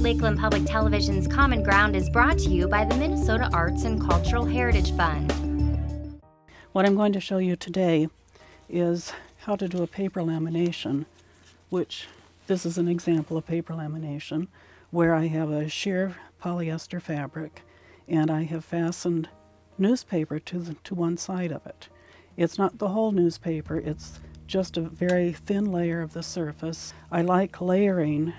Lakeland Public Television's Common Ground is brought to you by the Minnesota Arts and Cultural Heritage Fund. What I'm going to show you today is how to do a paper lamination, which this is an example of paper lamination where I have a sheer polyester fabric and I have fastened newspaper to one side of it. It's not the whole newspaper, it's just a very thin layer of the surface. I like layering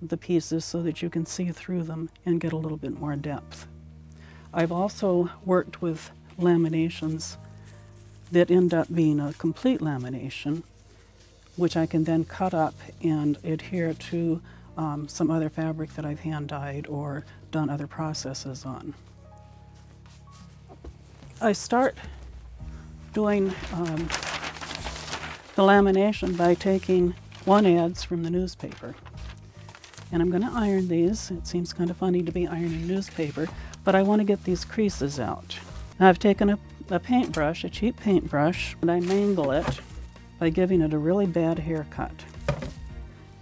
the pieces so that you can see through them and get a little bit more depth. I've also worked with laminations that end up being a complete lamination, which I can then cut up and adhere to some other fabric that I've hand dyed or done other processes on. I start doing the lamination by taking 1 ads from the newspaper. And I'm going to iron these. It seems kind of funny to be ironing newspaper, but I want to get these creases out. Now I've taken a paintbrush, a cheap paintbrush, and I mangle it by giving it a really bad haircut.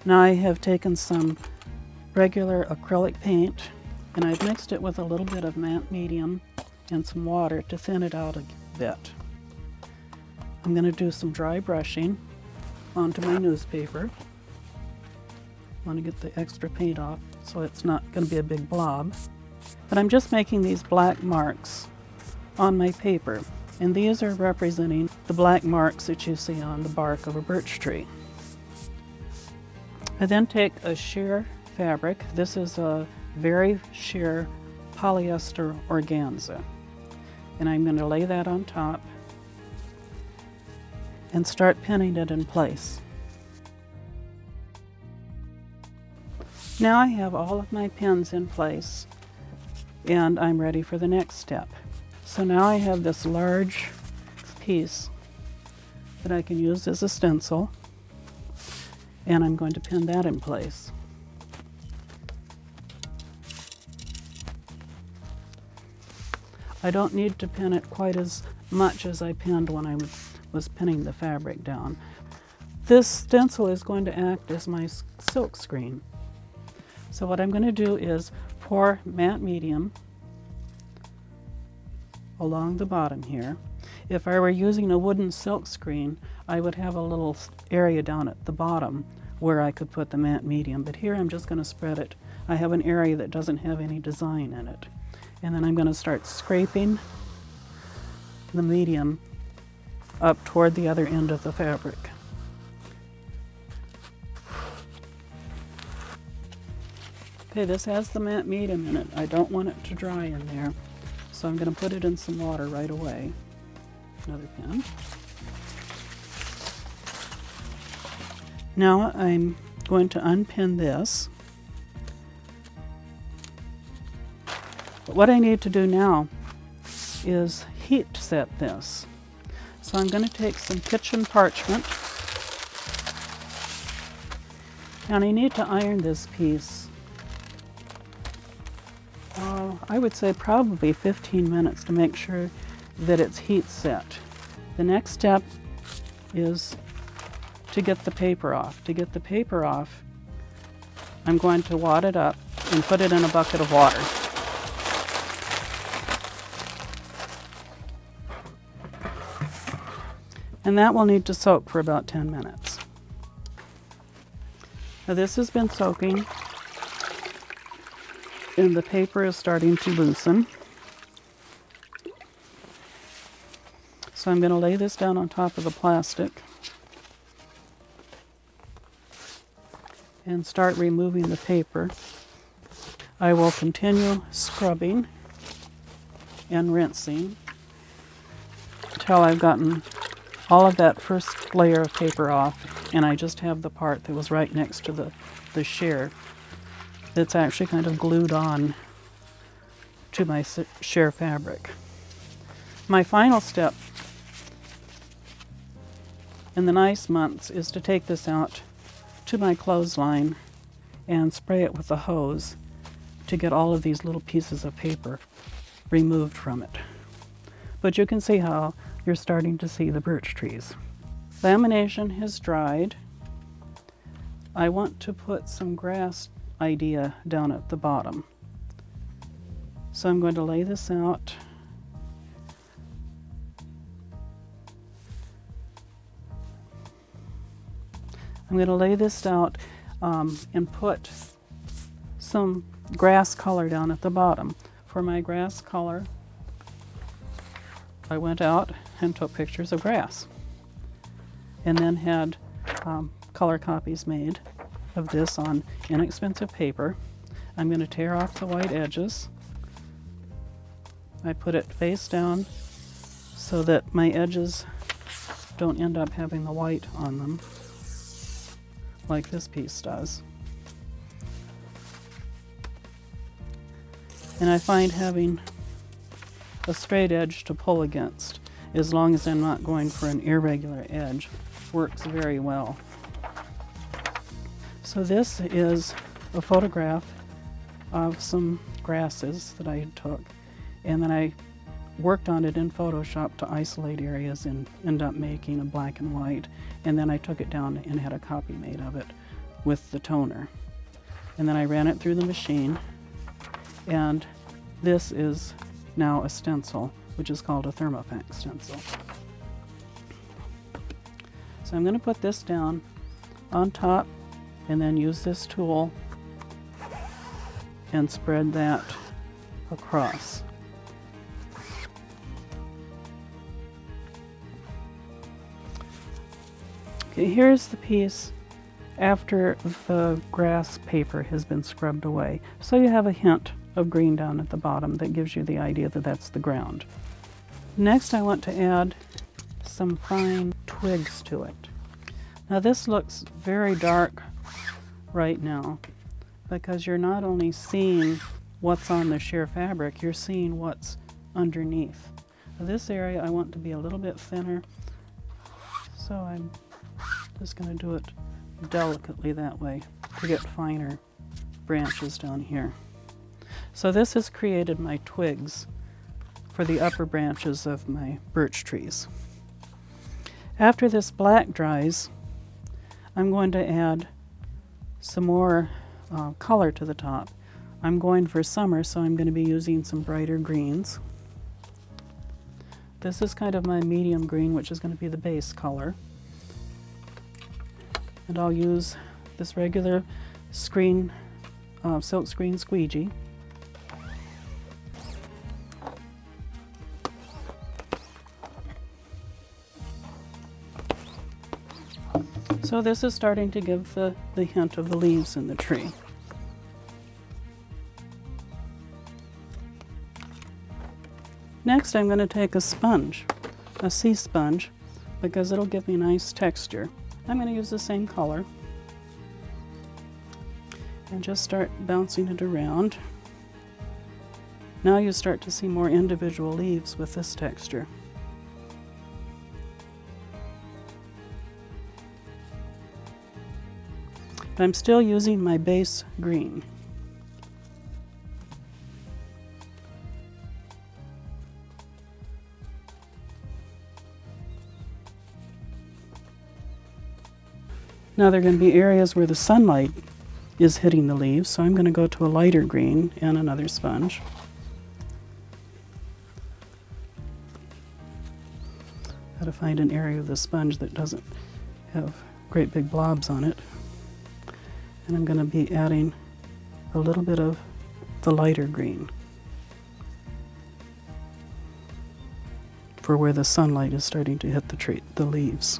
Now I have taken some regular acrylic paint and I've mixed it with a little bit of matte medium and some water to thin it out a bit. I'm going to do some dry brushing onto my newspaper. I want to get the extra paint off so it's not going to be a big blob. But I'm just making these black marks on my paper, and these are representing the black marks that you see on the bark of a birch tree. I then take a sheer fabric. This is a very sheer polyester organza, and I'm going to lay that on top and start pinning it in place. Now I have all of my pins in place and I'm ready for the next step. So now I have this large piece that I can use as a stencil, and I'm going to pin that in place. I don't need to pin it quite as much as I pinned when I was pinning the fabric down. This stencil is going to act as my silk screen. So what I'm going to do is pour matte medium along the bottom here. If I were using a wooden silk screen, I would have a little area down at the bottom where I could put the matte medium, but here I'm just going to spread it. I have an area that doesn't have any design in it. And then I'm going to start scraping the medium up toward the other end of the fabric. Okay, this has the matte medium in it. I don't want it to dry in there, so I'm going to put it in some water right away. Another pin. Now I'm going to unpin this. But what I need to do now is heat set this. So I'm going to take some kitchen parchment, and I need to iron this piece. I would say probably 15 minutes to make sure that it's heat set. The next step is to get the paper off. To get the paper off, I'm going to wad it up and put it in a bucket of water. And that will need to soak for about 10 minutes. Now this has been soaking and the paper is starting to loosen. So I'm going to lay this down on top of the plastic and start removing the paper. I will continue scrubbing and rinsing until I've gotten all of that first layer of paper off, and I just have the part that was right next to the sheer that's actually kind of glued on to my sheer fabric. My final step in the nice months is to take this out to my clothesline and spray it with a hose to get all of these little pieces of paper removed from it. But you can see how you're starting to see the birch trees. Lamination has dried. I want to put some grass idea down at the bottom. So I'm going to lay this out. I'm going to lay this out and put some grass color down at the bottom. For my grass color, I went out and took pictures of grass, and then had color copies made of this on inexpensive paper. I'm going to tear off the white edges. I put it face down so that my edges don't end up having the white on them, like this piece does. And I find having a straight edge to pull against, as long as I'm not going for an irregular edge, works very well. So this is a photograph of some grasses that I took, and then I worked on it in Photoshop to isolate areas and end up making a black and white, and then I took it down and had a copy made of it with the toner. And then I ran it through the machine, and this is now a stencil, which is called a thermofax stencil. So I'm going to put this down on top and then use this tool and spread that across. Okay, here's the piece after the grass paper has been scrubbed away. So you have a hint of green down at the bottom that gives you the idea that that's the ground. Next, I want to add some fine twigs to it. Now this looks very dark right now because you're not only seeing what's on the sheer fabric, you're seeing what's underneath. Now this area I want to be a little bit thinner, so I'm just going to do it delicately that way to get finer branches down here. So this has created my twigs for the upper branches of my birch trees. After this black dries, I'm going to add some more color to the top. I'm going for summer, so I'm going to be using some brighter greens. This is kind of my medium green, which is going to be the base color. And I'll use this regular screen, silk screen squeegee. So this is starting to give the hint of the leaves in the tree. Next, I'm going to take a sponge, a sea sponge, because it'll give me nice texture. I'm going to use the same color and just start bouncing it around. Now you start to see more individual leaves with this texture. But I'm still using my base green. Now there are going to be areas where the sunlight is hitting the leaves, so I'm going to go to a lighter green and another sponge. Got to find an area of the sponge that doesn't have great big blobs on it. And I'm going to be adding a little bit of the lighter green for where the sunlight is starting to hit the leaves.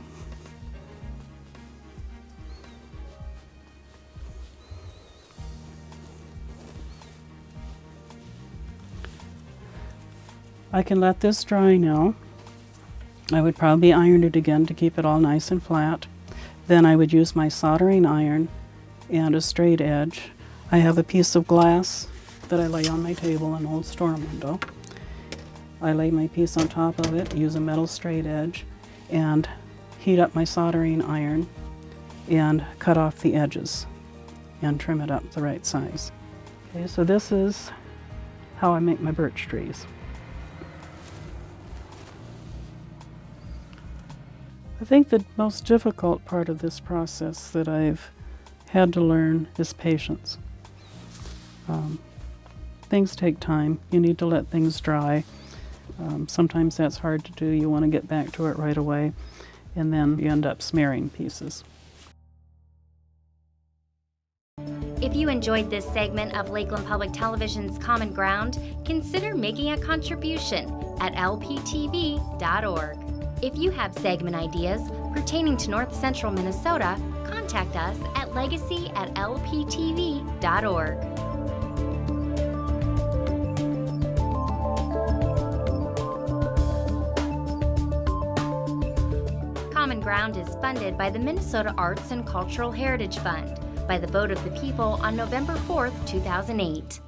I can let this dry now. I would probably iron it again to keep it all nice and flat. Then I would use my soldering iron and a straight edge. I have a piece of glass that I lay on my table, an old storm window. I lay my piece on top of it, use a metal straight edge, and heat up my soldering iron and cut off the edges and trim it up the right size. Okay, so this is how I make my birch trees. I think the most difficult part of this process that I've had to learn is patience. Things take time. You need to let things dry. Sometimes that's hard to do. You want to get back to it right away, and then you end up smearing pieces. If you enjoyed this segment of Lakeland Public Television's Common Ground, consider making a contribution at lptv.org. If you have segment ideas pertaining to North Central Minnesota, contact us at legacy@lptv.org. Common Ground is funded by the Minnesota Arts and Cultural Heritage Fund by the vote of the people on November 4th, 2008.